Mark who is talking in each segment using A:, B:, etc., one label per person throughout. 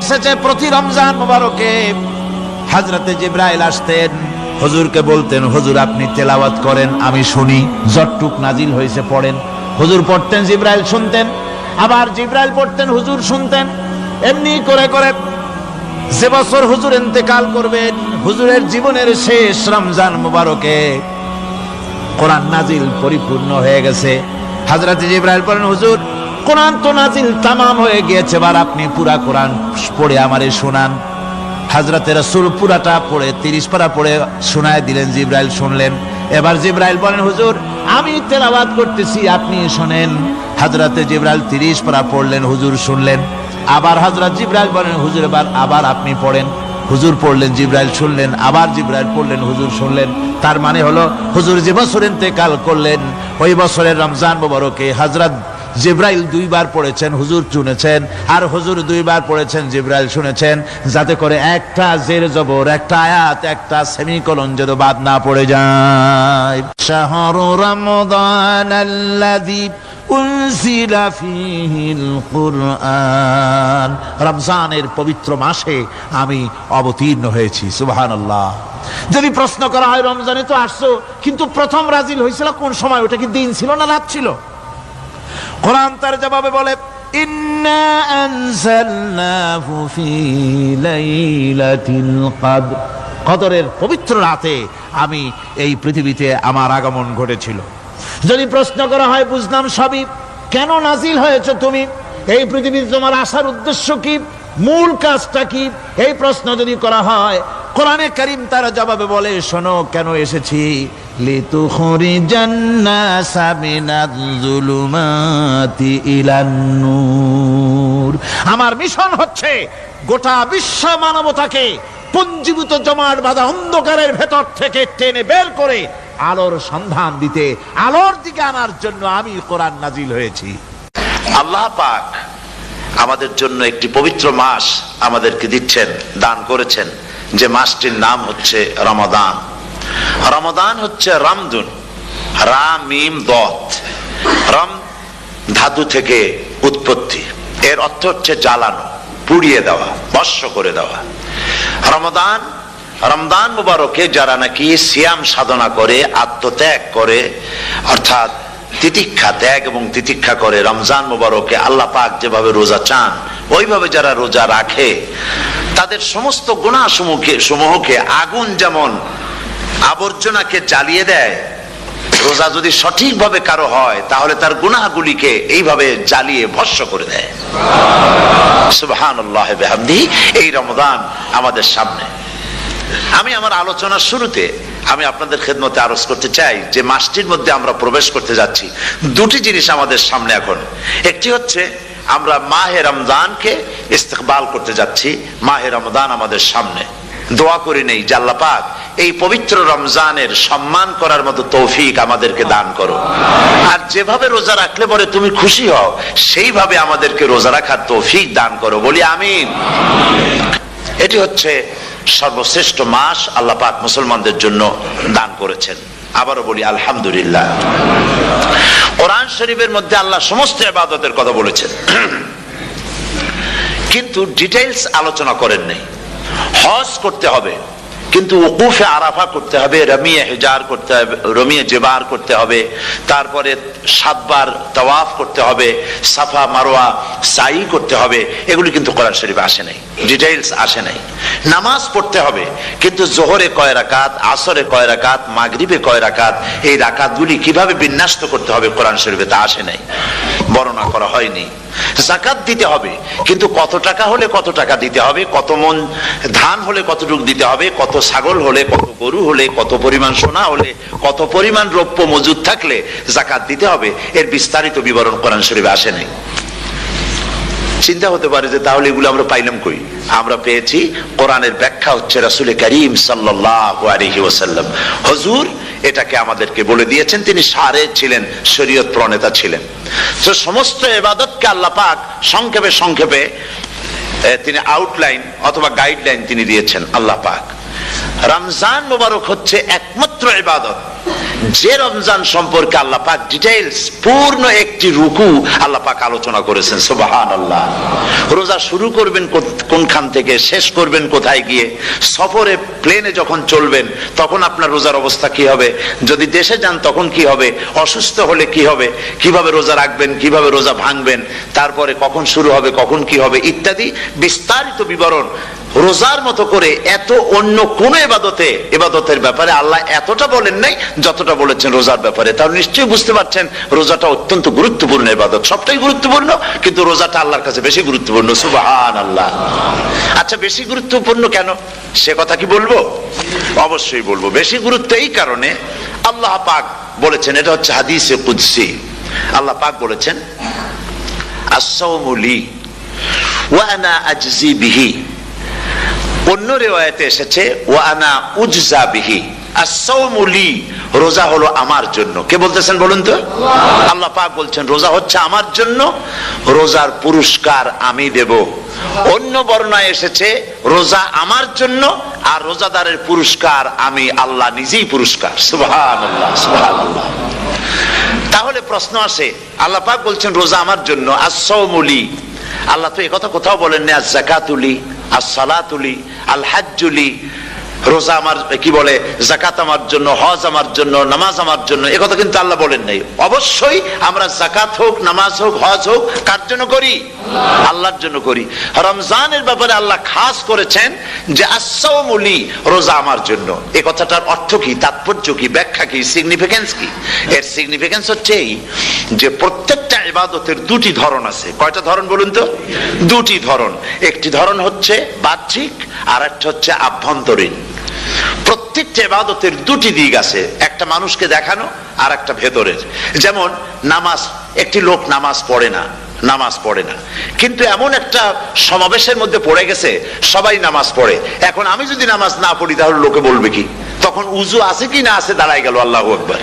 A: এসেছে প্রতি রমজান মুবারকে হযরতে জিবরাইল আসতেন, হুজুরকে বলতেন, হুজুর আপনি তেলাওয়াত করেন, আমি শুনি, যতটুক নাজিল হয়েছে পড়েন। হুজুর পড়তেন, জিবরাইল শুনতেন, আবার জিবরাইল পড়তেন, হুজুর শুনতেন। এমনি করে করে যে বছর হুজুর ইন্তেকাল করবেন, হুজুরের জীবনের শেষ রমজান মুবারকে কোরআন নাজিল পরিপূর্ণ হয়ে গেছে। হযরতে জিবরাইল বলেন, হুজুর কোরআন তো নাজিল তামাম হয়ে গিয়েছে, এবার আপনি পুরা কোরআন পড়ে আমারে শোনান। হযরতে রাসূল পুরাটা পড়ে 30 পারা পড়ে শোনায় দিলেন, জিবরাইল শুনলেন। এবার জিবরাইল বলেন, হুজুর আমি তেলাওয়াত করতেছি, আপনি শুনেন। হযরতে জিবরাইল 30 পারা পড়লেন, হুজুর শুনলেন। আবার হযরত জিবরাইল বলেন, হুজুর এবার আবার আপনি পড়েন। হুজুর পড়লেন, জিবরাইল শুনলেন, আবার জিবরাইল পড়লেন, হুজুর শুনলেন। তার মানে হলো হুজুর যে বছর ইন্তেকাল করলেন ওই বছরের রমজান মুবারকে হযরত জিবরাইল 2 বার পড়েছেন, হুজুর শুনেছেন, আর হুজুর 2 বার পড়েছেন, জিবরাইল শুনেছেন, যাতে করে একটা জের জবর, একটা আয়াত, একটা সেমিকোলন যেন বাদ না পড়ে যায়। শাহরু রমাদানাল্লাযী উনজিলা ফীহিল কুরআন, রমজানের পবিত্র মাসে আমি অবতীর্ণ হয়েছি। সুবহানাল্লাহ। যদি প্রশ্ন করা হয় রমজানে তো আসছো, কিন্তু প্রথম নাজিল হয়েছিল কোন সময়? ওটা কি দিন ছিল না রাত ছিল? কোরআন তার জবাবে বলে, ইন্না আনজালনাহু ফি লাইলাতিল কদর, কদরের পবিত্র রাতে আমি এই পৃথিবীতে আমার আগমন ঘটেছিল। যদি প্রশ্ন করা হয় বুঝলাম সবই, কেন নাজিল হয়েছে তুমি? এই পৃথিবীতে তোমার আসার উদ্দেশ্য কি? মূল কাজটা কি? এই প্রশ্ন যদি করা হয়, কোরআনে কারীম তার জবাবে বলে, শোনো কেন এসেছি। লিতুখরিজান নাসা মিনাজ যুলুমাতি ইলান নূর, আমার মিশন হচ্ছে গোটা বিশ্ব মানবতাকে পুঞ্জীভূত জমাট বাঁধা অন্ধকারের ভেতর থেকে টেনে বের করে আলোর সন্ধান দিতে, আলোর দিকে আনার জন্য আমি কোরআন নাজিল হয়েছি।
B: আল্লাহ পাক আমাদের জন্য একটি পবিত্র মাস আমাদেরকে দিচ্ছেন, দান করেছেন, যে মাসটির নাম হচ্ছে রমাদান। রমাদান হচ্ছে রামদুন, রা মিম দত, রাম ধাতু থেকে উৎপত্তি, এর অর্থ হচ্ছে জ্বালানো, পুড়িয়ে দেওয়া, ভস্ম করে দেওয়া। রমাদান, রমজান মুবারকে যারা নাকি সিয়াম সাধনা করে, আত্মত্যাগ করে, অর্থাৎ তিতিক্ষা, ত্যাগ এবং তিতিক্ষা করে, রমজান মুবারকে আল্লাহ পাক যেভাবে রোজা চান ওইভাবে যারা রোজা রাখে, তাদের সমস্ত গুনাহ সমূহকে আগুন যেমন আবর্জনাকে জ্বালিয়ে দেয়, রোজা যদি সঠিকভাবে কারো হয় তাহলে তার গুনাহগুলিকে এইভাবে জ্বালিয়ে ভস্ম করে দেয়। সুবহানাল্লাহ ওয়া বিহামদিহি। এই রমাদান আমাদের সামনে। আমি আমার আলোচনার শুরুতে আমি আপনাদের খেদমতে আরজ করতে চাই যে মাসটির মধ্যে আমরা প্রবেশ করতে যাচ্ছি, দুটি জিনিস আমাদের সামনে এখন। একটি হচ্ছে আমরা মাহে রমজানকে ইস্তেকবাল করতে যাচ্ছি, মাহে রমজান আমাদের সামনে। দোয়া করে নেই যে আল্লাহ পাক এই পবিত্র রমজানের সম্মান করার মতো তৌফিক আমাদেরকে দান করো, আর যেভাবে রোজা রাখলে পরে তুমি খুশি হও সেইভাবে আমাদেরকে রোজা রাখার তৌফিক দান করো, বলি আমিন। এটি হচ্ছে সর্বশ্রেষ্ঠ মাস আল্লাহ পাক মুসলমানদের জন্য দান করেছেন। আবারও বলি আলহামদুলিল্লাহ। কোরআন শরীফের মধ্যে আল্লাহ সমস্ত ইবাদতের কথা বলেছেন, কিন্তু ডিটেইলস আলোচনা করেন নাই। হজ করতে হবে, কিন্তু উকুফে আরাফা করতে হবে, রমিয়ে হিজার করতে হবে, রমিয়ে জেবার করতে হবে, তারপরে 7 বার তাওয়াফ করতে হবে, সাফা মারওয়া সাই করতে হবে। এগুলি কিন্তু কোরআন শরীফে আসে নাই, ডিটেইলস আসে নাই। নামাজ পড়তে হবে, কিন্তু জোহরে কয় রাকাত, আসরে কয় রাকাত, মাগরিবে কয় রাকাত, এই রাকাতগুলি কিভাবে বিন্যস্ত করতে হবে কোরআন শরীফে তা আসে নাই, বর্ণনা করা হয়নি। যাকাত দিতে হবে, কিন্তু কত টাকা হলে কত টাকা দিতে হবে, কত মন ধান হলে কতটুকু দিতে হবে, কত ছাগল হলে, কত গরু হলে, কত পরিমাণ সোনা হলে, কত পরিমাণ রৌপ্য মজুদ থাকলে যাকাত দিতে হবে, এর বিস্তারিত বিবরণ কোরআন শরীফে আসে নাই। চিন্তা হতে পারে যে তাহলে এগুলো আমরা পাইলাম কই? আমরা পেয়েছি কোরআনের ব্যাখ্যা হচ্ছে রাসূল করিম সাল্লাল্লাহু আলাইহি ওয়াসাল্লাম, হুজুর এটাকে আমাদেরকে বলে দিয়েছেন। তিনি সারে ছিলেন, শরীয়ত প্রণেতা ছিলেন। তো সমস্ত ইবাদতকে আল্লাহ পাক সংক্ষেপে সংক্ষেপে তিনি আউটলাইন অথবা গাইডলাইন তিনি দিয়েছেন আল্লাহ পাক। রমজান মুবারক হচ্ছে একমাত্র ইবাদত যে রমজান সম্পর্কে আল্লাহ পাক ডিটেইলস পূর্ণ একটি রুকু আল্লাহ পাক আলোচনা করেছেন। সুবহানাল্লাহ। রোজা শুরু করবেন কোনখান থেকে, শেষ করবেন কোথায় গিয়ে, সফরে প্লেনে যখন চলবেন তখন আপনার রোজার অবস্থা কি হবে, যদি দেশে যান তখন কি হবে, অসুস্থ হলে কি হবে, কিভাবে রোজা রাখবেন, কিভাবে রোজা ভাঙবেন, তারপরে কখন শুরু হবে, কখন কি হবে ইত্যাদি বিস্তারিত বিবরণ। রোজার মতো করে এত অন্য কোন ইবাদতের ব্যাপারে আল্লাহ এতটা বলেন নাই যতটা বলেছেন রোজার ব্যাপারে। তাহলে নিশ্চয়ই বুঝতে পারছেন রোজাটা অত্যন্ত গুরুত্বপূর্ণ ইবাদত। সবটাই গুরুত্বপূর্ণ, কিন্তু রোজাটা আল্লাহর কাছে বেশি গুরুত্বপূর্ণ। সুবহানাল্লাহ। আচ্ছা, বেশি গুরুত্বপূর্ণ কেন সে কথা কি বলবো? অবশ্যই বলবো। বেশি গুরুত্ব এই কারণে, আল্লাহ পাক বলেছেন, এটা হচ্ছে হাদিসে কুদসি। আল্লাহ পাক বলেছেন, আস-সাওমু লি ওয়া আনা আজজি বিহি। অন্য রিওয়ায়াতে এসেছে ওয়া আনা উজজা বিহি। আস-সাওমু লি, রোজা হলো আমার জন্য। কে বলতেছেন বলুন তো? আল্লাহ পাক বলছেন রোজা হচ্ছে আমার জন্য, রোজার পুরস্কার আমি দেব। অন্য বর্ণনায় এসেছে রোজা আমার জন্য আর রোজাদারের পুরস্কার আমি আল্লাহ নিজেই পুরস্কার। সুবহানাল্লাহ, সুবহানাল্লাহ। তাহলে প্রশ্ন আসে, আল্লাহ পাক বলছেন রোজা আমার জন্য, আস-সাওমু লি। আল্লাহ তো একথা কোথাও বলেন না আজ-যাকাতুলি, আস-সালাতুলি, আল-হাজ্জুলি। রোজা আমার কি বলে, যাকাত আমার জন্য, হজ আমার জন্য, নামাজ আমার জন্য, একথা কিন্তু আল্লাহ বলেন নাই। অবশ্যই আমরা যাকাত হোক, নামাজ হোক, হজ হোক কার জন্য করি? আল্লাহর জন্য করি। রমজানের ব্যাপারে আল্লাহ খাস করেছেন যে আস-সাওমু লি, রোজা আমার জন্য। এই কথাটার অর্থ কি, তাৎপর্য কি, ব্যাখ্যা কি, সিগনিফিকেন্স কি? এর সিগনিফিকেন্স হচ্ছে এই যে প্রত্যেকটা ইবাদতের দুটি ধরন আছে। কয়টা ধরন বলুন তো? দুটি ধরন। একটি ধরন হচ্ছে বাহ্যিক আর একটা হচ্ছে আভ্যন্তরীণ। প্রত্যেকটা ইবাদতের দুটি দিক আছে, একটা মানুষকে দেখানো আর একটা ভেতরের। যেমন নামাজ, একটি লোক নামাজ পড়ে না, কিন্তু এমন একটা সমাবেশের মধ্যে পড়ে গেছে সবাই নামাজ পড়ে। এখন আমি যদি নামাজ না পড়ি তাহলে লোকে বলবে কি? তখন উজু আছে কি না আছে দাঁড়ায় গেল আল্লাহু আকবার।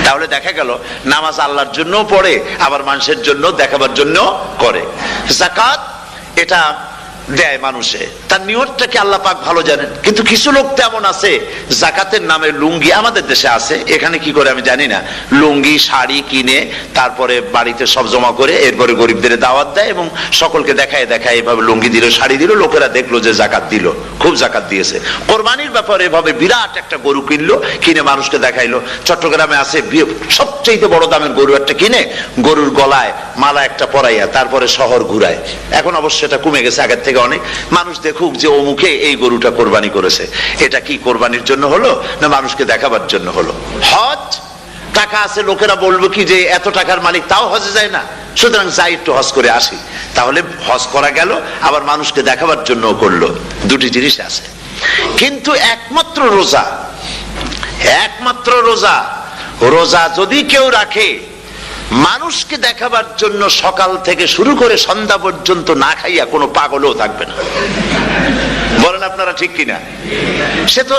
B: তাহলে দেখা গেল নামাজ আল্লাহর জন্য পড়ে, আবার মানুষের জন্য দেখাবার জন্য করে। যাকাত এটা দেয় মানুষে, তার নিয়তটাকে আল্লাহ পাক ভালো জানেন। কিন্তু কিছু লোক তেমন আছে যাকাতের নামে লুঙ্গি, আমাদের দেশে আছে, এখানে কি করে আমি জানি না, লুঙ্গি শাড়ি কিনে তারপরে বাড়িতে সব জমা করে এরপরে গরিবদের দাওয়াত দেয় এবং সকলকে দেখায় এভাবে লুঙ্গি দিল, শাড়ি দিল, লোকেরা দেখলো যে যাকাত দিল, খুব যাকাত দিয়েছে। কোরবানির ব্যাপারে এভাবে বিরাট একটা গরু কিনলো, কিনে মানুষকে দেখাইলো। চট্টগ্রামে আছে সবচেয়ে বড় দামের গরু একটা কিনে গরুর গলায় মালা একটা পরাইয়া তারপরে শহর ঘুরায়। এখন অবশ্য এটা কমে গেছে আগের থেকে অনেক। মানুষ দেখুক যে ও মুখে এই গরুটা কোরবানি করেছে। এটা কি কোরবানির জন্য হলো না মানুষকে দেখাবার জন্য হলো? হজ, টাকা আছে, লোকেরা বলবো কি যে এত টাকার মালিক তাও হজে যায় না, সুতরাং যাই একটু হজ করে আসি। তাহলে হজ করা গেল, আবার মানুষকে দেখাবার জন্য করলো। দুটি জিনিস আছে। কিন্তু একমাত্র রোজা যদি কেউ রাখে মানুষকে দেখাবার জন্য, সকাল থেকে শুরু করে সন্ধ্যা পর্যন্ত না খাইয়া কোনো পাগলও থাকবে না। বলেন আপনারা ঠিক কিনা? সে তো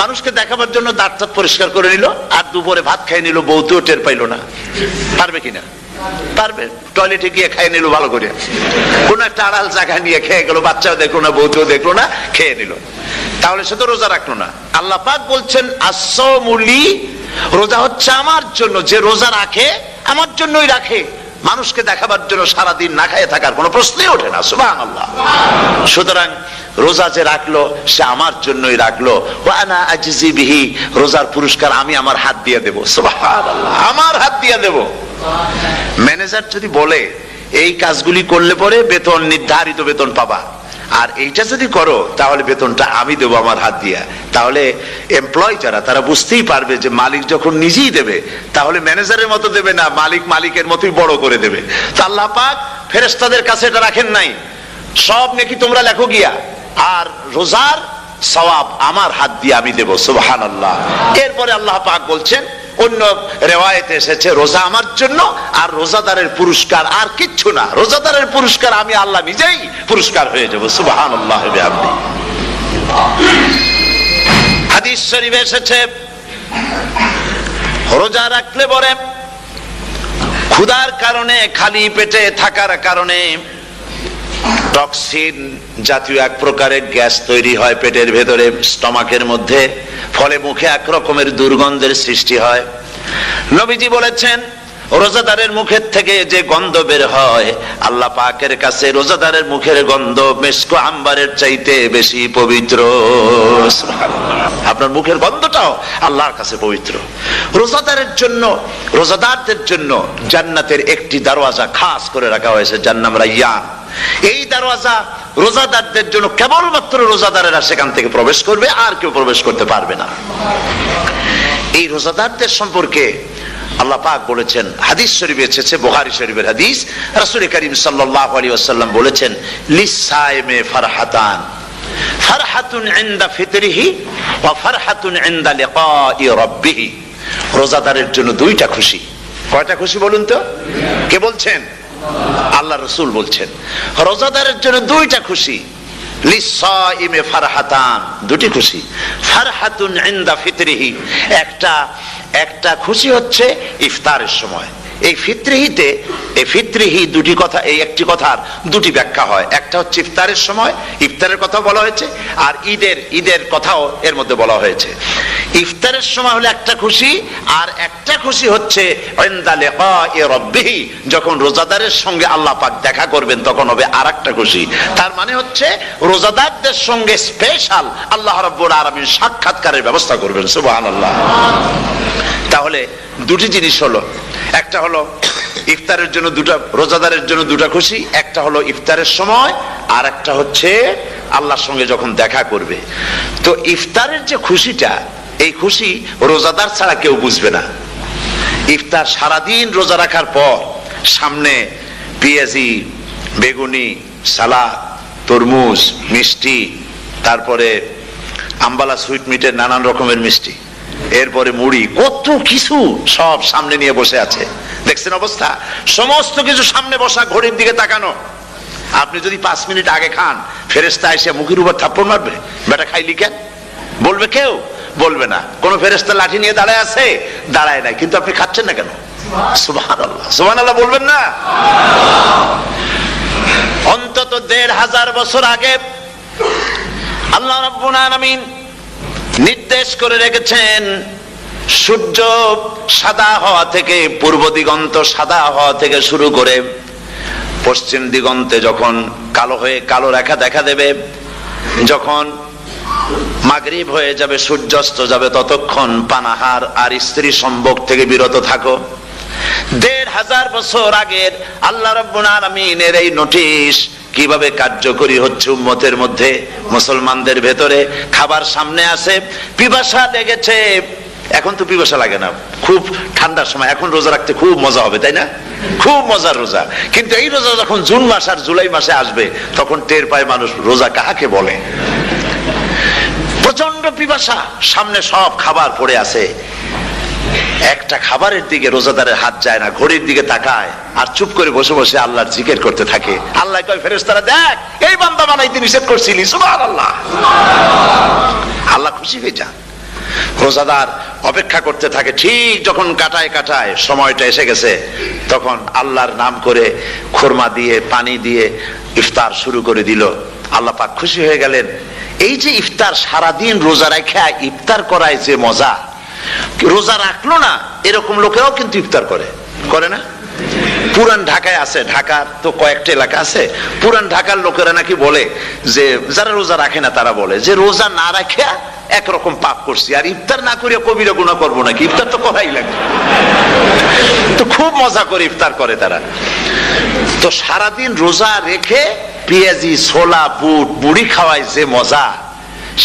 B: মানুষকে দেখাবার জন্য দাঁত পরিষ্কার করে নিল আর দুপুরে ভাত খাই নিল, বউতেও টের পাইল না। পারবে কিনা? পারবে। টয়লেটে গিয়ে খাই নিল ভালো করে, কোন একটা আড়াল জায়গা নিয়ে খেয়ে গেল, বাচ্চাও দেখলো না, বউতেও দেখলো না, খেয়ে নিল। তাহলে সে তো রোজা রাখলো না। আল্লাহ পাক বলছেন আস-সাওমু লি, রোজা হচ্ছে আমার জন্য। যে রোজা রাখে আমার জন্যই রাখে, মানুষকে দেখাবার জন্য সারাদিন না খাইয়ে থাকার কোনো প্রশ্নই ওঠে না। সুবহানাল্লাহ। সুতরাং রোজা যে রাখলো সে আমার জন্যই রাখলো। ওয়া আনা আজজি বিহি, রোজার পুরস্কার আমি আমার হাত দিয়ে দেব। সুবহানাল্লাহ, আমার হাত দিয়ে দেব। ম্যানেজার যদি বলে এই কাজগুলি করলে পরে বেতন, নির্ধারিত বেতন পাবা, আর এইটা যদি করো তাহলে বেতনটা আমি দেবো আমার হাত দিয়া, তাহলে এমপ্লয় যারা তারা বুঝতেই পারবে যে মালিক যখন নিজেই দেবে তাহলে ম্যানেজারের মতো দেবে না, মালিক মালিকের মতোই বড় করে দেবে। তো আল্লাহ পাক ফেরেশতাদের কাছে এটা রাখেন নাই, সব নেকি তোমরা লেখো গিয়া, আর রোজার সওয়াব আমার হাত দিয়ে আমি দেব। সুবহানাল্লাহ। এরপরে আল্লাহ পাক বলছেন, অন্য রিওয়ায়াতে এসেছে রোজা আমার জন্য আর রোজাদারের পুরস্কার আর কিচ্ছু না, রোজাদারের পুরস্কার আমি আল্লাহ নিজেই পুরস্কার হয়ে যাব। সুবহানাল্লাহ। হাদিস শরীফে এসেছে রোজা রাখলে পরে ক্ষুধার কারণে, খালি পেটে থাকার কারণে টক্সিন জাতীয় এক প্রকারের গ্যাস তৈরি হয় পেটের ভেতরে, স্টমাকের মধ্যে, ফলে মুখে এক রকমের দুর্গন্ধের সৃষ্টি হয়। নবীজি বলেছেন রোজাদারের মুখের থেকে যে গন্ধ বের হয়, আল্লাহ পাকের কাছে রোজাদারের মুখের গন্ধ মিস্ক আম্বারের চাইতে বেশি পবিত্র। আপনার মুখের গন্ধটাও আল্লাহর কাছে পবিত্র। রোজাদারের জন্য, রোজাদারদের জন্য জান্নাতের একটি দরওয়াজা খাস করে রাখা হয়েছে, যার নাম রায়্যান। এই দরওয়াজা রোজাদারদের জন্য, কেবলমাত্র রোজাদারেরা সেখান থেকে প্রবেশ করবে, আর কেউ প্রবেশ করতে পারবে না। এই রোজাদারদের সম্পর্কে আল্লাহ পাক বলেছেন, হাদিস শরীফে এসেছে, বুখারী শরীফের হাদিস, রাসূল করিম সাল্লাল্লাহু আলাইহি ওয়াসাল্লাম বলেছেন, লিসাইমে ফারহাতান, ফারহাতুন ইনদা ফিতরিহি ওয়া ফারহাতুন ইনদা লিকাই রাব্বিহি। রোজাদারের জন্য দুইটা খুশি। কয়টা খুশি বলুন তো? কে বলছেন? আল্লাহ রাসূল বলছেন রোজাদারের জন্য দুইটা খুশি। লিসাইমে ফারহাতান, দুটি খুশি। ফারহাতুন ইনদা ফিতরিহি, একটা খুশি হচ্ছে ইফতারের সময়। এই ফিতরিহিতে, এই ফিতরিহি দুটি কথা, এই একটি কথার দুটি ব্যাখ্যা হয়। একটা হচ্ছে ইফতারের সময়, ইফতারের কথা বলা হয়েছে, আর ঈদের কথাও এর মধ্যে বলা হয়েছে। ইফতারের সময় হলে একটা খুশি, আর একটা খুশি হচ্ছে ইনদা লিকাই রাব্বিহি, যখন রোজাদারের সঙ্গে আল্লাহ পাক দেখা করবেন তখন হবে আরেকটা খুশি। তার মানে হচ্ছে রোজাদারদের সঙ্গে স্পেশাল আল্লাহ রাব্বুল আলামিন সাক্ষাৎকারের ব্যবস্থা করবেন। সুবহানাল্লাহ। তাহলে দুটি জিনিস হলো, একটা হলো ইফতারের জন্য দুটা, রোজাদারের জন্য দুটা খুশি, একটা হলো ইফতারের সময়, আর একটা হচ্ছে আল্লাহর সঙ্গে যখন দেখা করবে। তো ইফতারের যে খুশিটা, এই খুশি রোজাদার ছাড়া কেউ বুঝবে না। ইফতার সারাদিন রোজা রাখার পর সামনে পেঁয়াজি, বেগুনি, সালাদ, তরমুজ, মিষ্টি, তারপরে আম্বালা সুইট মিটের নানান রকমের মিষ্টি, এরপরে মুড়ি, কত কিছু সব সামনে নিয়ে বসে আছে। দেখছেন অবস্থা? সমস্ত কিছু সামনে বসা, ঘড়ির দিকে তাকানো। আপনি যদি 5 মিনিট আগে খান, ফেরেশতা এসে মুখের উপর থাপ্পড় মারবে, বেটা খাইলি কেন? বলবে কেউ? বলবে না। কোন ফেরেশতা লাঠি নিয়ে দাঁড়ায় আছে? দাঁড়ায় নাই, কিন্তু আপনি খাচ্ছেন না কেন? সুবহানাল্লাহ, সুবহানাল্লাহ বলবেন না? অন্তত 1500 বছর আগে আল্লাহ রাব্বুল আলামিন নির্দেশ করে রেখেছেন, সূর্য সাদা হওয়া থেকে, পূর্ব দিগন্ত সাদা হওয়া থেকে শুরু করে পশ্চিম দিগন্তে যখন কালো হয়ে কালো রেখা দেখা দেবে, যখন মাগরিব হয়ে যাবে, সূর্যাস্ত যাবে, ততক্ষণ পানাহার আর স্ত্রী সম্ভোগ থেকে বিরত থাকো। 1500 বছর আগের আল্লাহ রাব্বুল আলামিনের এই নোটিশ কিভাবে কার্যকরী হচ্ছে উম্মতের মধ্যে, মুসলমানদের ভেতরে। খাবার সামনে আছে, পিপাসা লেগেছে, এখন তো পিপাসা লাগে না, খুব ঠান্ডার সময়, এখন রোজা রাখতে খুব মজা হবে, তাই না? খুব মজার রোজা। কিন্তু এই রোজা যখন জুন মাস আর জুলাই মাসে আসবে, তখন টের পায় মানুষ রোজা কাহাকে বলে। প্রচন্ড পিপাসা, সামনে সব খাবার পড়ে আছে, একটা খাবারের দিকে রোজাদারের হাত যায় না, ঘড়ির দিকে তাকায় আর চুপ করে বসে বসে আল্লাহর জিকির করতে থাকে। আল্লাহ কয়, ফেরেশতারা দেখ, এই বান্দা বানাইতে নিষেধ করছিলি। সুবহানাল্লাহ। আল্লাহ খুশি হয়ে যান। রোজাদার অপেক্ষা করতে থাকে, ঠিক যখন কাটায় সময়টা এসে গেছে, তখন আল্লাহর নাম করে খুরমা দিয়ে, পানি দিয়ে ইফতার শুরু করে দিল। আল্লাহ পাক খুশি হয়ে গেলেন। এই যে ইফতার, সারাদিন রোজা রাখা ইফতার করায় যে মজা, রোজা রাখলো না এরকম লোকেরাও কিন্তু ইফতার করে না? পুরান ঢাকায় আছে, ঢাকার তো কয়েকটা এলাকা আছে, পুরান ঢাকার লোকেরা নাকি বলে যে, যারা রোজা রাখে না তারা বলে যে, রোজা না রাখে একরকম পাপ করছি, আর ইফতার না করিয়া কবিরা গুনাহ করবো নাকি, ইফতার তো করাই লাগে। তো খুব মজা করে ইফতার করে তারা। তো সারাদিন রোজা রেখে পেঁয়াজি, ছোলা, বুট, মুড়ি খাওয়ায় যে মজা,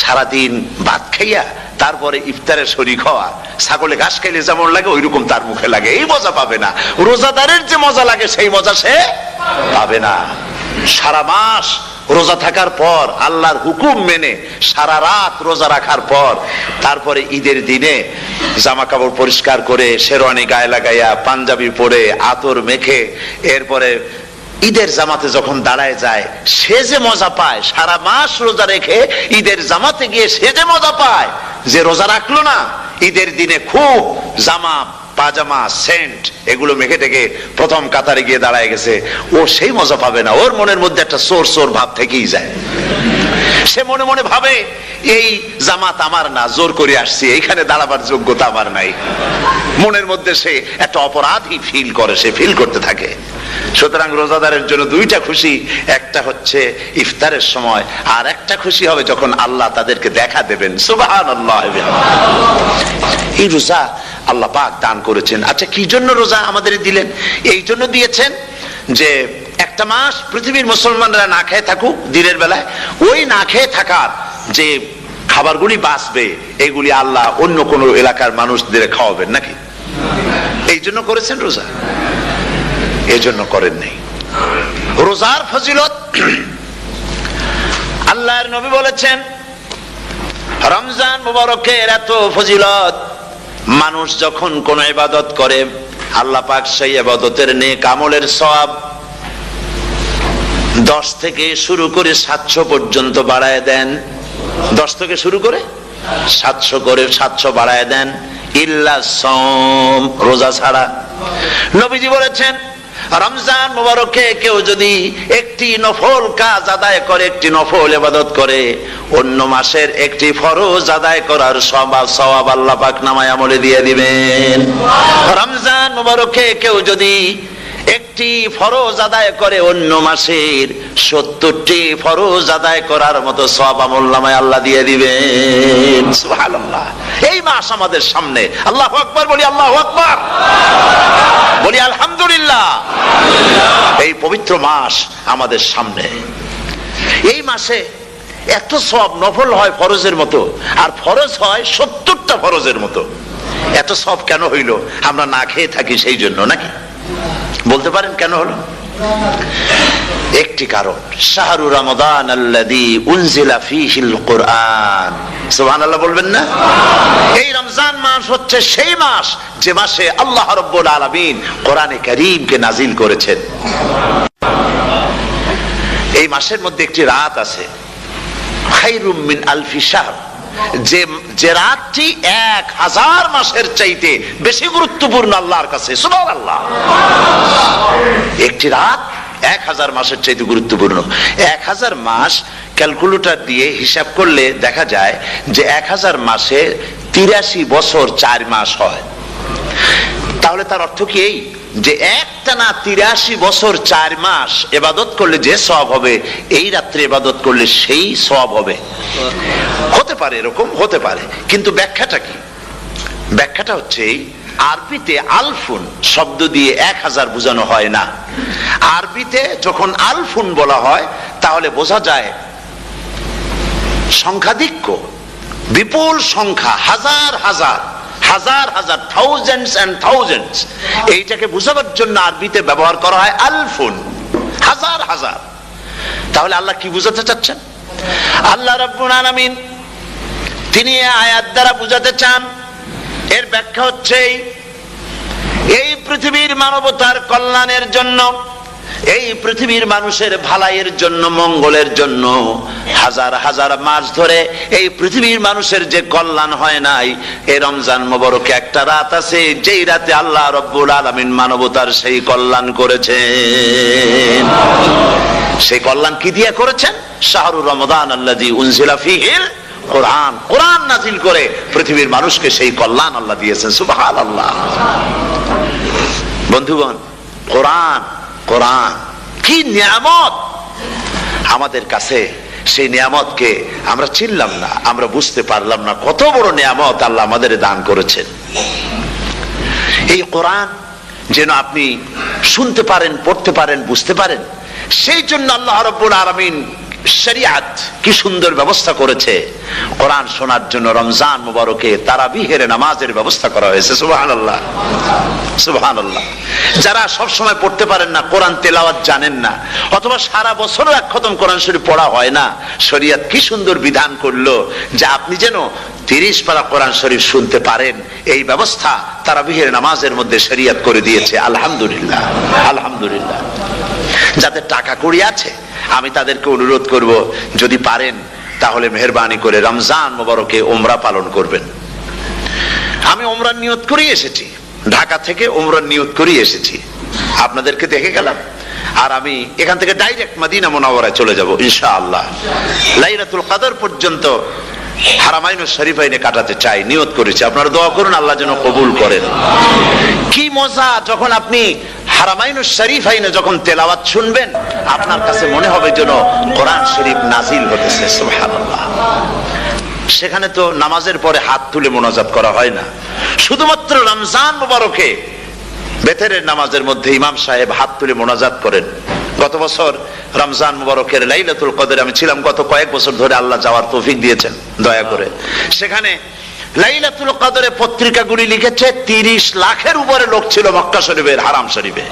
B: সারাদিন ভাত খাইয়া তারপরে ইফতারের শরীক হওয়া, ছাগলে ঘাস খাইলে যেমন লাগে ওইরকম তার মুখে লাগে, এই মজা পাবে না। রোজাদারের যে মজা লাগে সেই মজা সে পাবে না। সারা মাস রোজা থাকার পর, আল্লাহর হুকুম মেনে সারা রাত রোজা রাখার পর, তারপরে ঈদের দিনে জামা কাপড় পরিষ্কার করে, শেরওয়ানি গায়ে লাগাইয়া, পাঞ্জাবি পরে, আতর মেখে, এরপরে ঈদের জামাতে যখন দাঁড়ায় যায়, সে যে মজা পায়, সারা মাস রোজা রেখে ঈদের জামাতে গিয়ে সে যে মজা পায়, যে রোজা রাখলো না, ঈদের দিনে খুব জামা পাজামা, সেন্ট এগুলো মেখে টেকে প্রথম কাতারে গিয়ে দাঁড়ায় গেছে, ও সেই মজা পাবে না। ওর মনের মধ্যে একটা সোর সোর ভাব থেকেই যায়। সে মনে মনে ভাবে এই জামাত আমার না, জোর করে আসছি, এইখানে দাঁড়াবার যোগ্যতা আমার নাই। মনের মধ্যে সে একটা অপরাধী ফিল করে, সে ফিল করতে থাকে। সুতরাং রোজাদারের জন্য দুইটা খুশি, একটা হচ্ছে ইফতারের সময়, আর একটা খুশি হবে যখন আল্লাহ তাদেরকে দেখা দেবেন। সুবহানাল্লাহ। এই রোজা আল্লাহ পাক দান করেছেন। আচ্ছা, কি জন্য রোজা আমাদের দিলেন? এই জন্য দিয়েছেন যে একটা মাস পৃথিবীর মুসলমানরা না খেয়ে থাকুক দিনের বেলায়, ওই না খেয়ে থাকার যে খাবারগুলি বাঁচবে এগুলি আল্লাহ অন্য কোন এলাকার মানুষদের খাওয়াবেন নাকি? এই জন্য করেছেন রোজা, এই জন্য করেন নাই। রোজার ফজিলত আল্লাহর নবী বলেছেন, রমজান মুবারকের এত ফজিলত, মানুষ যখন কোন ইবাদত করে আল্লাহ পাক সেই ইবাদতের নেক আমলের সওয়াব 10 থেকে শুরু করে 700 পর্যন্ত বাড়ায় দেন। 10 থেকে শুরু করে 700 বাড়ায় দেন, ইল্লা সাওম, রোজা ছাড়া। নবীজি বলেছেন, রমজান মুবারকে কেউ যদি একটি নফল কাজ আদায় করে, একটি নফল ইবাদত করে, অন্য মাসের একটি ফরজ আদায় করার সওয়াব আল্লাহ পাক নামায়ে আমলে দিয়ে দিবেন। রমজান মুবারকে কেউ যদি একটি ফরজ আদায় করে, অন্য মাসের 70টি ফরজ আদায় করার মতো সওয়াব আমলনামায় আল্লাহ দিয়ে দিবেন। সুবহানাল্লাহ। এই মাস আমাদের সামনে, আল্লাহু আকবার বলি, আল্লাহু আকবার বলি, আলহামদুলিল্লাহ। এই পবিত্র মাস আমাদের সামনে। এই মাসে এত সওয়াব, নফল হয় ফরজের মতো, আর ফরজ হয় 70টা ফরজের মতো। এত সওয়াব কেন হইল? আমরা না খেয়ে থাকি সেই জন্য নাকি? বলতে পারেন কেন হলো? একটি কারণ, শাহরু রমাদান আল্লাযী উনজিলা ফীহিল কুরআন। সুবহানাল্লাহ বলবেন না? এই রমজান মাস হচ্ছে সেই মাস যে মাসে আল্লাহ রাব্বুল আলামিন কোরআনে কারীমকে নাজিল করেছেন। এই মাসের মধ্যে একটি রাত আছে, খায়রুম মিন আলফি শাহর, যে রাতটি 1000 মাসের চাইতে বেশি গুরুত্বপূর্ণ আল্লাহর কাছে। সুবহানাল্লাহ। একটি রাত 1000 মাসের চাইতে গুরুত্বপূর্ণ। 1000 মাস ক্যালকুলেটর দিয়ে হিসাব করলে দেখা যায় যে 1000 মাসে 83 বছর 4 মাস হয়। তাহলে তার অর্থ কি এই যে একটানা 83 বছর 4 মাস ইবাদত করলে যে সওয়াব হবে, এই রাত্রে ইবাদত করলে সেই সওয়াব হবে? হতে পারে, এরকম হতে পারে, কিন্তু ব্যাখ্যাটা কি? ব্যাখ্যাটা হচ্ছে আরবিতে আলফুন শব্দ দিয়ে 1000 বোঝানো হয় না। আরবিতে যখন আলফুন বলা হয় তাহলে বোঝা যায় সংখ্যাধিক্য, বিপুল সংখ্যা, হাজার হাজার হাজার হাজার, থাউজেন্ডস এন্ড থাউজেন্ডস। এইটাকে বোঝাবার জন্য আরবিতে ব্যবহার করা হয় আলফুন, হাজার হাজার। তাহলে আল্লাহ কি বুঝাতে চাচ্ছেন? আল্লাহ রাব্বুল আলামিন তিনি আয়াত দ্বারা বুঝাতে চান, এর ব্যাখ্যা হচ্ছে এই পৃথিবীর মানবতার কল্যাণের জন্য, এই পৃথিবীর মানুষের ভালাইয়ের জন্য, মঙ্গলের জন্য হাজার হাজার মাস ধরে এই পৃথিবীর মানুষের যে কল্যাণ হয় নাই, এই রমজান মুবারকে একটা রাত আছে যেই রাতে আল্লাহ রাব্বুল আলামিন মানবতার সেই কল্যাণ করেছেন। সেই কল্যাণ কি দিয়ে করেছেন? শাহরু রমাদান আল্লাযী উনজিলা ফীহিল কোরআন, কোরআন নাজিল করে পৃথিবীর মানুষকে সেই কল্যাণ আল্লাহ দিয়েছেন। সুবহানাল্লাহ। বন্ধুগণ, কোরআন, কোরআন কি নিয়ামত আমাদের কাছে! সেই নিয়ামতকে আমরা চিনলাম না, আমরা বুঝতে পারলাম না কত বড় নিয়ামত আল্লাহ আমাদের দান করেছেন। এই কোরআন যেন আপনি শুনতে পারেন, পড়তে পারেন, বুঝতে পারেন, সেই জন্য আল্লাহ রাব্বুল আলামিন শরিয়াত কি সুন্দর ব্যবস্থা করেছে। কোরআন শোনার জন্য রমজান মুবারকে তারাবিহের নামাজের ব্যবস্থা করা হয়েছে। সুবহানাল্লাহ, সুবহানাল্লাহ। যারা সব সময় পড়তে পারেন না, কোরআন তেলাওয়াত জানেন না, অথবা সারা বছর এক খতম কোরআন শরীফ পড়া হয় না, শরিয়াত কি সুন্দর বিধান করলো যে আপনি যেন 30 পারা কোরআন শরীফ শুনতে পারেন। এই ব্যবস্থা তারাবিহের নামাজের মধ্যে শরিয়াত করে দিয়েছে। আলহামদুলিল্লাহ, আলহামদুলিল্লাহ। যাদের টাকা কড়ি আছে আমি তাদেরকে অনুরোধ করব, যদি পারেন তাহলে মেহেরবানি করে রমজান মুবারকে উমরা পালন করবেন। আমি উমরার নিয়ত করে এসেছি, ঢাকা থেকে উমরার নিয়ত করে এসেছি, আপনাদেরকে দেখে গেলাম, আর আমি এখান থেকে ডাইরেক্ট মদিনা মুনাওয়ারায় চলে যাব ইনশাআল্লাহ। লাইলাতুল কদর পর্যন্ত হারামাইনুশ শরীফাইনে কাটাতে চাই, নিয়ত করেছি। আপনারা দোয়া করুন আল্লাহ যেন কবুল করেন। কি মজা যখন আপনি হারামাইনুশ শরীফাইনে যখন তেলাওয়াত শুনবেন, আপনার কাছে মনে হবে যেন কোরআন শরীফ নাজিল হতেছে। সুবহানাল্লাহ। সেখানে তো নামাজের পরে হাত তুলে মোনাজাত করা হয় না, শুধুমাত্র রমজান মুবারকে বেতেরের নামাজের মধ্যে ইমাম সাহেব হাত তুলে মোনাজাত করেন। গত বছর রমজান মুবারকের লাইলাতুল কদরে আমি ছিলাম, গত কয়েক বছর ধরে আল্লাহ যাওয়ার তৌফিক দিয়েছেন দয়া করে। সেখানে লাইলাতুল কদরে পত্রিকাগুলি লিখেছে 30 লাখের উপরে লোক ছিল মক্কা শরীফের হারাম শরীফে,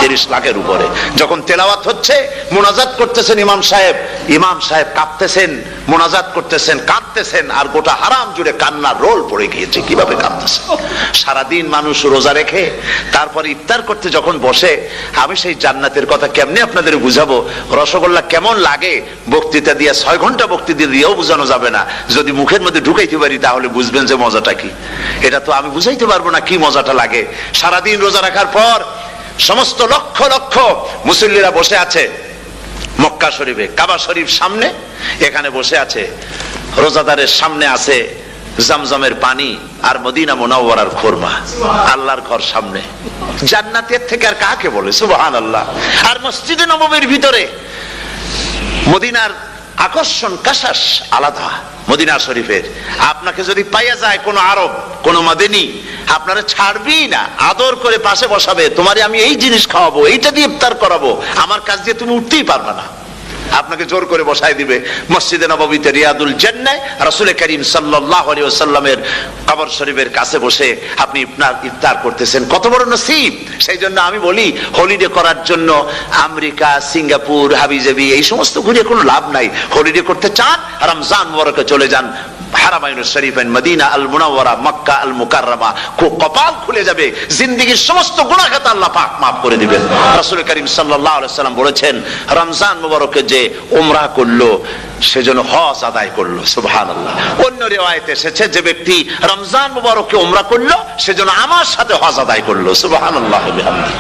B: 30 লাখের উপরে। যখন তেলাওয়াত হচ্ছে, মোনাজাত করতেছেন ইমাম সাহেব কাঁপতেছেন, মোনাজাত করতেছেন, কাঁদতেছেন, আর গোটা হারাম জুড়ে কান্নার রোল পড়ে গিয়েছে। কিভাবে কাঁদতেছেন! সারাদিন মানুষ রোজা রেখে তারপর ইফতার করতে যখন বসে, আমি সেই জান্নাতের কথা কেমনে আপনাদের বুঝাবো? রসগোল্লা কেমন লাগে বক্তৃতা দিয়ে 6 ঘন্টা বক্তৃতা দিয়েও বোঝানো যাবে না। যদি মুখের মধ্যে ঢুকাইতে পারি তাহলে বুঝবেন যে মজাটা কি। এটা তো আমি বুঝাইতে পারবো না কি মজাটা লাগে। সারাদিন রোজা রাখার পর সমস্ত লক্ষ লক্ষ মুসল্লিরা বসে আছে মক্কা শরীফে, কাবা শরীফ সামনে, এখানে বসে আছে। রোজাদারের সামনে আছে জমজমের পানি আর মদিনা মুনাওয়ারার খুরমা। আল্লাহর ঘর সামনে, জান্নাতের থেকে আর কাকে বলে! সুবহানাল্লাহ। আর মসজিদে নববীর ভিতরে মদিনার আকর্ষণ কাশাস আলাদা। মদিনা শরীফের আপনাকে যদি পাইয়া যায় কোন আরব, কোন মাদানী, আপনারা ছাড়বি না, আদর করে পাশে বসাবে। তোমারে আমি এই জিনিস খাওয়াবো, এইটা দিয়ে ইফতার করাবো, আমার কাছ দিয়ে তুমি উঠতেই পারবে না। আপনাকে জোর করে বসায় দিবে মসজিদে নববীতে রিয়াদুল জান্নাহ, রাসূল করিম সাল্লাল্লাহু আলাইহি ওয়াসাল্লামের কবর শরীফের কাছে বসে আপনি ইফতার করতেছেন। কত বড় নসিব! সেই জন্য আমি বলি, হলিডে করার জন্য আমেরিকা, সিঙ্গাপুর, হাবিজাবি এই সমস্ত ঘুরে কোনো লাভ নাই। হলিডে করতে চান, রমজান মুবারকে চলে যান হারামাইনুশ শরীফাইন, মদিনা আল মুনাওয়ারা, মক্কা আল মুকাররমা। কপাল খুলে যাবে, জিন্দেগীর সমস্ত গুনাহ খাতা আল্লাহ পাক maaf করে দিবেন। রাসূল করিম সাল্লাল্লাহু আলাইহি ওয়াসাল্লাম বলেছেন, রমজান মুবারকে যে উমরা করলো সেজন্য হজ আদায় করলো। সুবহানাল্লাহ। অন্য রিওয়ায়াতে এসেছে, যে ব্যক্তি রমজান মুবারকে উমরা করলো সেজন্য আমার সাথে হজ আদায় করলো। সুবহানাল্লাহ বিহামদিহি।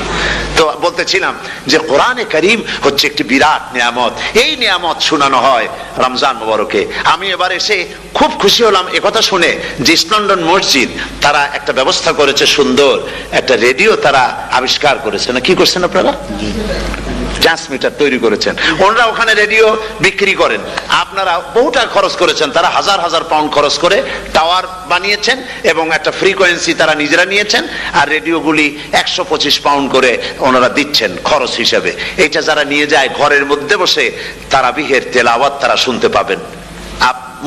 B: তো বলতেছিলাম যে কোরআনে কারীম হচ্ছে একটি বিরাট নিয়ামত। এই নিয়ামত শোনানো হয় রমজান মুবারকে। আমি এবার এসে খুব খুশি হলাম একথা শুনে যে ইস্ট লন্ডন মসজিদ তারা একটা ব্যবস্থা করেছে, সুন্দর একটা রেডিও তারা আবিষ্কার করেছে। না কি করছেন আপনারা? ট্রান্সমিটার তৈরি করেছেন। ওনারা ওখানে রেডিও বিক্রি করেন। আপনারা বহুটা খরচ করেছেন, তারা হাজার হাজার পাউন্ড খরচ করে টাওয়ার বানিয়েছেন এবং একটা ফ্রিকোয়েন্সি তারা নিজেরা নিয়েছেন, আর রেডিওগুলি 125 পাউন্ড করে ওনারা দিচ্ছেন খরচ হিসেবে। এটা যারা নিয়ে যায় ঘরের মধ্যে বসে তারাবিহের তেলাওয়াত তারা শুনতে পাবেন।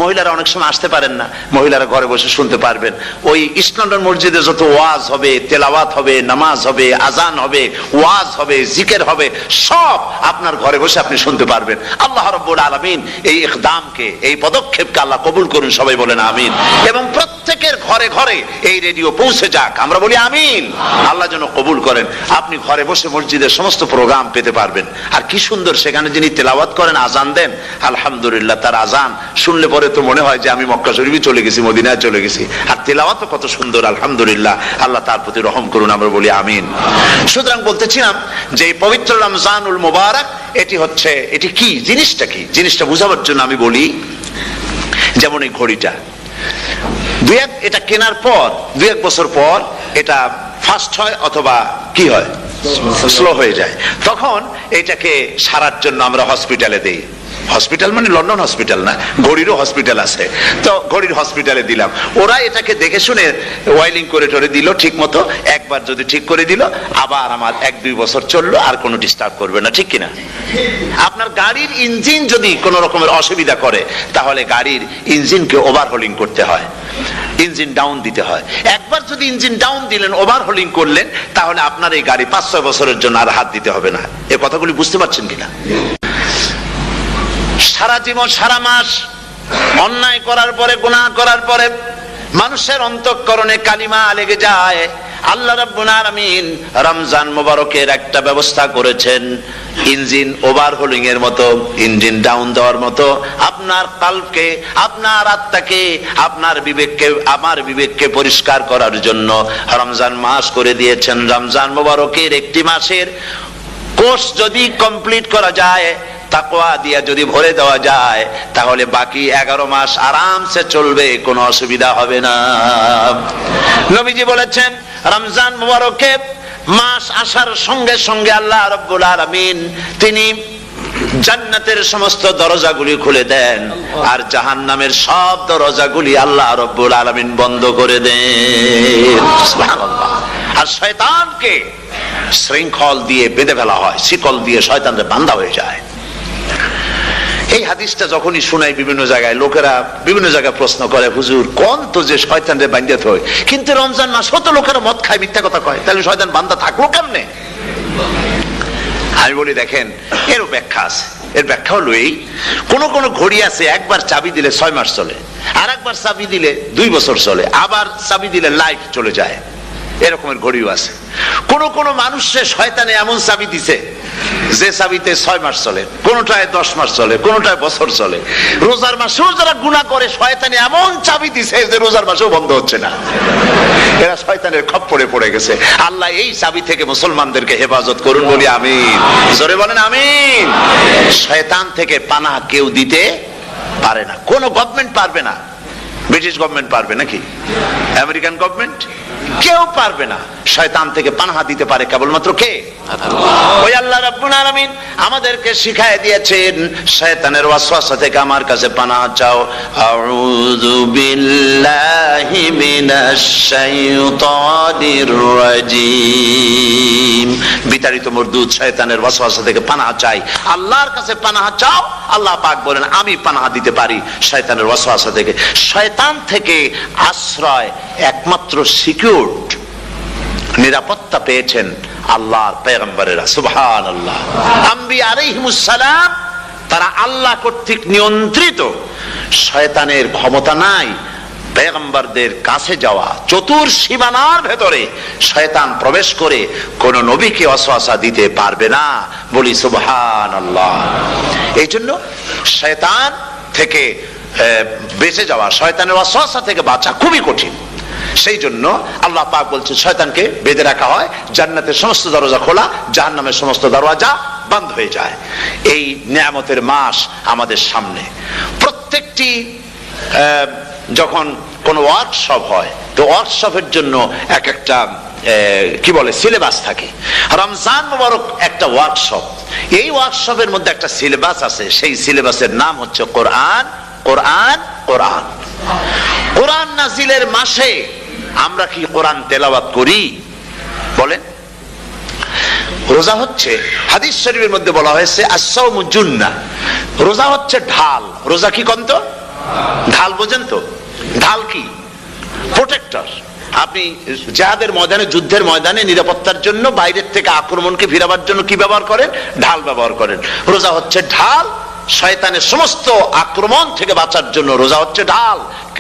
B: মহিলারা অনেক সময় আসতে পারেন না, মহিলারা ঘরে বসে শুনতে পারবেন। ওই ইস্ট লন্ডন মসজিদে যত ওয়াজ হবে, তেলাওয়াত হবে, নামাজ হবে, আজান হবে, ওয়াজ হবে, জিকির হবে, সব আপনার ঘরে বসে আপনি শুনতে পারবেন। আল্লাহ রাব্বুল আলামিন এই ইকদামকে, এই পদক্ষেপকে আল্লাহ কবুল করুন, সবাই বলেন আমিন। এবং প্রত্যেকের ঘরে ঘরে এই রেডিও পৌঁছে যাক, আমরা বলি আমিন। আল্লাহ যেন কবুল করেন। আপনি ঘরে বসে মসজিদের সমস্ত প্রোগ্রাম পেতে পারবেন। আর কি সুন্দর, সেখানে যিনি তেলাওয়াত করেন, আজান দেন, আলহামদুলিল্লাহ, তার আজান শুনলে পরে তো মনে হয় যে আমি মক্কা শরীফে চলে গেছি, মদিনায় চলে গেছি। আর তেলাওয়াত কত সুন্দর, আলহামদুলিল্লাহ। আল্লাহ তার প্রতি রহম করুন, আমরা বলি আমিন। সুতরাং বলতেছিলাম যে এই পবিত্র রমজানুল মুবারক, এটি কি জিনিসটা, কি জিনিসটা বুঝাবার জন্য আমি বলি, যেমন এই ঘড়িটা এটা কেনার পর 2-1 বছর পর এটা ফাস্ট হয় অথবা কি হয়, স্লো হয়ে যায়। তখন এটাকে সারার জন্য আমরা হসপিটালে দেই। হসপিটাল মানে লন্ডন হসপিটাল না, ঘড়িরও হসপিটাল আছে। তো ঘড়ির হসপিটালে দিলাম, ওরা এটাকে দেখে শুনে ওয়াইলিং করে টরে দিল ঠিক মতো। একবার যদি ঠিক করে দিল, আবার আমার 1-2 বছর চললো, আর কোনো ডিস্টার্ব করবে না, ঠিক কিনা? আপনার গাড়ির ইঞ্জিন যদি কোনো রকমের অসুবিধা করে, তাহলে গাড়ির ইঞ্জিনকে ওভারহোলিং করতে হয়, ইঞ্জিন ডাউন দিতে হয়। একবার যদি ইঞ্জিন ডাউন দিলেন, ওভারহোলিং করলেন, তাহলে আপনার এই গাড়ি 5-6 বছরের জন্য আর হাত দিতে হবে না। এই কথাগুলি বুঝতে পারছেন কিনা? সারা জীবন, সারা মাস অন্যায় করার পরে, গুনাহ করার পরে মানুষের অন্তঃকরণে কালিমা লেগে যায়, আল্লাহ রাব্বুল আলামিন রমজান মোবারকের একটা ব্যবস্থা করেছেন, ইঞ্জিন ওভারহোলিং এর মতো, ইঞ্জিন ডাউন দেওয়ার মতো আপনার কলবকে, আপনার আত্মাকে, আপনার বিবেককে, আমার বিবেককে পরিষ্কার করার জন্য রমজান মাস করে দিয়েছেন। রমজান মোবারকের একটি মাসের কোর্স যদি কমপ্লিট করা যায়, তাকওয়া দিয়া যদি ভরে দেওয়া যায়, তাহলে বাকি 11 মাস আরামসে চলবে, কোনো অসুবিধা হবে না। নবীজি বলেছেন রমজান মুবারকে মাস আসার সঙ্গে সঙ্গে আল্লাহ রাব্বুল আলামিন তিনি জান্নাতের সমস্ত দরজাগুলি খুলে দেন, আর জাহান্নামের সব দরজাগুলি আল্লাহ রাব্বুল আলামিন বন্ধ করে দেন। সুবহানাল্লাহ। আর শয়তানকে শৃঙ্খল দিয়ে বেঁধে ফেলা হয়, শিকল দিয়ে শয়তানরা বাঁধা হয়ে যায়। এই হাদিসটা যখনই শোনাই বিভিন্ন জায়গায় লোকেরা বিভিন্ন জায়গায় প্রশ্ন করে, হুজুর কোন তো যে শয়তানরে বাঁধতে হয়, কিন্তু রমজান মাস হতো লোকেরা মদ খায়, মিথ্যা কথা কয়, তাহলে শয়তান বাঁধা থাকলো কেমনে? আমি বলি দেখেন, এরও ব্যাখ্যা আছে। এর ব্যাখ্যা হলো এই, কোন কোন ঘড়ি আছে একবার চাবি দিলে 6 মাস চলে, আর একবার চাবি দিলে 2 বছর চলে, আবার চাবি দিলে লাইফ চলে যায়, এরকমের ঘড়িও আছে। কোন কোন মানুষের শয়তানে এমন চাবি দিছে যে চাবিতে 6 মাস চলে, কোনটায় 10 মাস চলে, কোনটায় বছর চলে। রোজার মাসেও যারা গুনাহ করে শয়তানে এমন চাবি দিছে যে রোজার মাসেও বন্ধ হচ্ছে না। এরা শয়তানের খপ্পরে পড়ে গেছে। আল্লাহ এই চাবি থেকে মুসলমানদেরকে হেফাজত করুন, বলি আমিন। জোরে বলেন আমিন। শয়তান থেকে পানাহ কেউ দিতে পারে না, কোন গভর্নমেন্ট পারবে না। ব্রিটিশ গভর্নমেন্ট পারবে নাকি? American government? কেউ পারবে না। শয়তান থেকে পানাহা দিতে পারে কেবলমাত্র কে? ওই আল্লাহ রাব্বুল আলামিন আমাদেরকে শিখায় দিয়েছেন, শয়তানের ওয়াসওয়াসা থেকে আমার কাছে পানাহা চাও। আউযু বিল্লাহি মিনাশ শাইতানির রাজিম। বিতাড়িত মরদুদ শয়তানের ওয়াসওয়াসা থেকে পানাহা চাই, আল্লাহর কাছে পানাহা চাও। আল্লাহ পাক বলেন আমি পানাহা দিতে পারি শয়তানের ওয়াসওয়াসা থেকে। শয়তান থেকে আশ্রয় একমাত্র সিকিউরড, নিরাপত্তা পেয়েছেন আল্লাহর পয়গম্বরেরা। সুবহানাল্লাহ। আম্বিয়া আলাইহিমুস সালাম তারা আল্লাহ কর্তৃক নিয়ন্ত্রিত, শয়তানের ক্ষমতা নাই পয়গম্বরদের কাছে যাওয়া। চতুর সীমানার ভেতরে শয়তান প্রবেশ করে কোন নবীকে ওয়াসওয়াসা দিতে পারবে না, বলি সুবহানাল্লাহ। এই জন্য শয়তান থেকে বেঁচে যাওয়া, শয়তানের ওয়াসওয়াসা থেকে বাঁচা খুবই কঠিন। সেই জন্য আল্লাহ পাক বলছেন শয়তানকে বেঁধে রাখা হয়, জান্নাতের সমস্ত দরজা খোলা, জাহান্নামের সমস্ত দরজা বন্ধ হয়ে যায়। এই নিয়ামতের মাস আমাদের সামনে। প্রত্যেকটি যখন কোন ওয়ার্কশপ হয়, তো ওয়ার্কশপের জন্য এক একটা কি বলে সিলেবাস থাকে। রমজান মুবারক একটা ওয়ার্কশপ। এই ওয়ার্কশপের মধ্যে একটা সিলেবাস আছে, সেই সিলেবাসের নাম হচ্ছে কোরআন। কোরআন কোরআন কোরআন নাজিলের মাসে আমরা কি কোরআন তেলাওয়াত করি? বলেন। রোজা হচ্ছে, হাদিস শরীফের মধ্যে বলা হয়েছে আস-সাওমু জুন্নাহ, রোজা হচ্ছে ঢাল। রোজা কি কন্ত? ঢাল। বোঝেন তো ঢাল কি? প্রোটেক্টর। আপনি জিহাদের ময়দানে, যুদ্ধের ময়দানে নিরাপত্তার জন্য, বাইরের থেকে আক্রমণকে ফিরাবার জন্য কি ব্যবহার করেন? ঢাল ব্যবহার করেন। রোজা হচ্ছে ঢাল, শয়তানের সমস্ত আক্রমণ থেকে বাঁচার জন্য রোজা হচ্ছে ঢাল।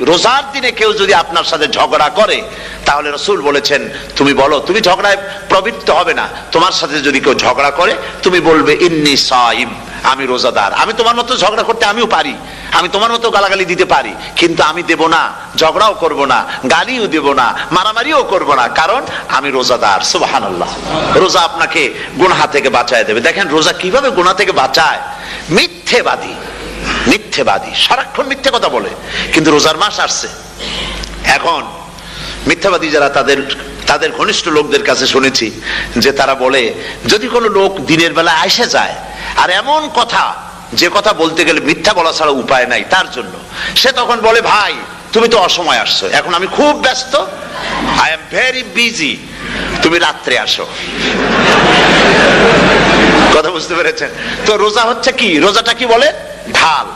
B: রোজার দিনে কেউ যদি আপনার সাথে ঝগড়া করে, তাহলে রাসূল বলেছেন তুমি বলো, তুমি ঝগড়ায় প্রবৃত্ত হবে না। তোমার সাথে যদি কেউ ঝগড়া করে, তুমি বলবে ইন্নী সাইম, আমি রোজাদার। আমি তোমার মতো ঝগড়া করতে আমিও পারি, আমি তোমার মতো গালাগালি দিতে পারি, কিন্তু আমি দেব না, ঝগড়াও করব না, গালিও দেব না, মারামারিও করব না, কারণ আমি রোজাদার। সুবহানাল্লাহ। রোজা আপনাকে গুনাহ থেকে বাঁচায় দেবে। দেখেন রোজা কিভাবে গুনাহ থেকে বাঁচায়। মিথ্যেবাদী, মিথ্যেবাদী সারাক্ষণ মিথ্যে কথা বলে, কিন্তু রোজার মাস আসছে। এখন মিথ্যাবাদী যারা, তাদের ঘনিষ্ঠ লোকদের কাছে শুনেছি যে তারা বলে, যদি কোনো লোক দিনের বেলা এসে যায় আর এমন কথা, যে কথা বলতে গেলে মিথ্যা বলা ছাড়া উপায় নাই তার জন্য, সে তখন বলে ভাই তুমি তো অসময় আসছো, এখন আমি খুব ব্যস্ত, আই এম ভেরি বিজি, তুমি রাত্রে আসো। কথা বুঝতে পেরেছেন তো? রোজা হচ্ছে কি? রোজাটা কি বলে? ঢাল।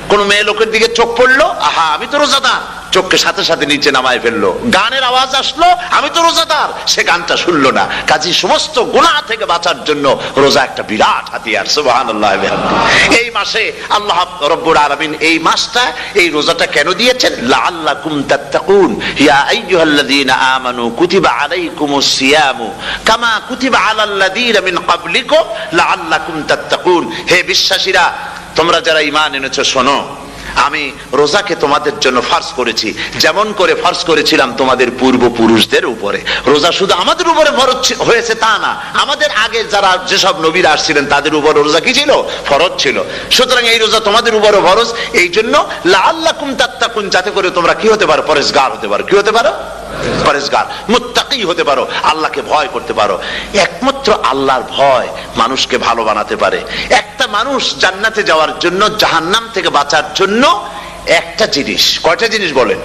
B: কোন মেয়ে লোকের দিকে চোখ পড়লো, আহা আমি তো রোজাদার, চোখকে সাথে সাথে নিচে নামায় ফেললো, গানের আওয়াজ আসলো, আমি তো রোজাদার, সে গানটা শুনলো না। কাজী সমস্ত গুনাহ থেকে বাঁচার জন্য রোজা একটা বিরাট হাতিয়ার। সুবহানাল্লাহ। এই মাসে আল্লাহ রব্বুল আলামিন এই মাসটা, এই রোজাটা কেন দিয়েছেন? লাআল্লাকুম তাত্তাকুন, ইয়া আইয়ুহাল্লাযীনা আমানু কুতিবা আলাইকুমুস সিয়ামু কামা কুতিবা আলাল্লাযীনা মিন ক্বাবলিকুম লাআল্লাকুম তাত্তাকুন। হে বিশ্বাসীরা, তোমরা যারা ঈমান এনেছো, শোনো, আমি রোজাকে তোমাদের জন্য ফরজ করেছি, যেমন করে ফরজ করেছিলাম তোমাদের পূর্বপুরুষদের উপরে। রোজা শুধু আমাদের উপরে ফরজ হয়েছে তা না, আমাদের আগে যারা যেসব নবীরা আসছিলেন তাদের উপর রোজা কি ছিল? ফরজ ছিল। সুতরাং এই রোজা তোমাদের উপরে ফরজ, এই জন্য লাআল্লাকুম তাত্তাকুন, যাতে করে তোমরা কি হতে পারো? পরেজগার হতে পারো। কি হতে পারো? পরেজগার, মুত্তাকি হতে পারো, আল্লাহকে ভয় করতে পারো। একমাত্র আল্লাহর ভয় মানুষকে ভালো বানাতে পারে। একটা মানুষ জান্নাতে যাওয়ার জন্য, জাহান্নাম থেকে বাঁচার জন্য একটা জিনিস, কয়টা জিনিস বলেন?